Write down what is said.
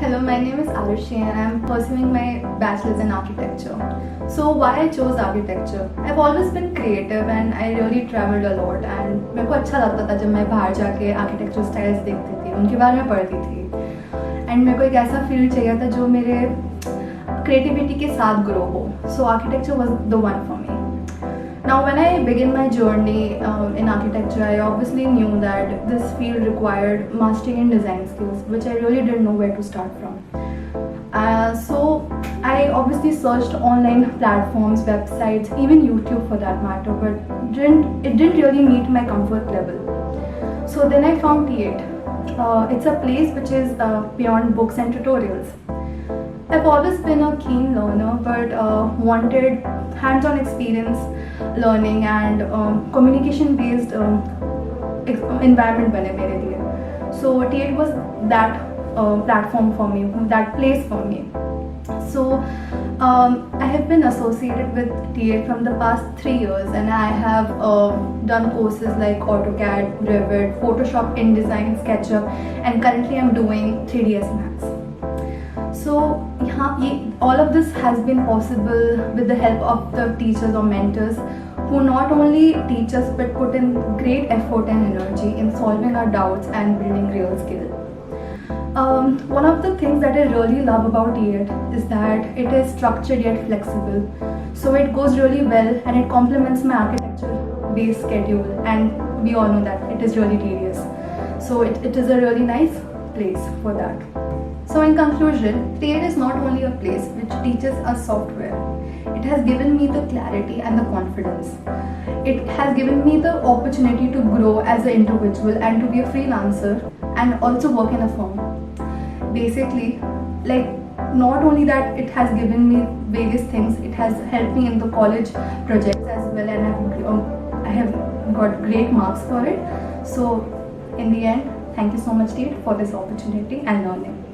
Hello, my name is Arushi and I'm pursuing my bachelor's in architecture. So why I chose architecture? I've always been creative and I really traveled a lot and मेरे को अच्छा लगता था जब मैं बाहर जाके architecture styles देखती थी, उनके बारे में पढ़ती थी and मेरे को एक ऐसा field चाहिए था जो मेरे creativity के साथ grow हो. So architecture was the one for me. Now when I began my journey in architecture, I obviously knew that this field required mastering in design skills, which I really didn't know where to start from. So I obviously searched online platforms, websites, even YouTube for that matter, but it didn't really meet my comfort level. So then I found T8. It's a place which is beyond books and tutorials. I've always been a keen learner but wanted hands-on experience learning and communication based environment बने मेरे लिए. So T8 was that platform for me, that place for me. So I have been associated with T8 from the past 3 years and I have done courses like AutoCAD, Revit, Photoshop, InDesign, SketchUp, and currently I'm doing 3ds Max. So all of this has been possible with the help of the teachers or mentors who not only teach us but put in great effort and energy in solving our doubts and building real skill. One of the things that I really love about T8 is that it is structured yet flexible. So it goes really well and it complements my architecture based schedule, and we all know that it is really tedious. So it is a really nice place for that. So in conclusion, T8 is not only a place which teaches us software, it has given me the clarity and the confidence. It has given me the opportunity to grow as an individual and to be a freelancer and also work in a firm. Basically, like, not only that it has given me various things, it has helped me in the college projects as well, and I have got great marks for it. So in the end, thank you so much T8 for this opportunity and learning.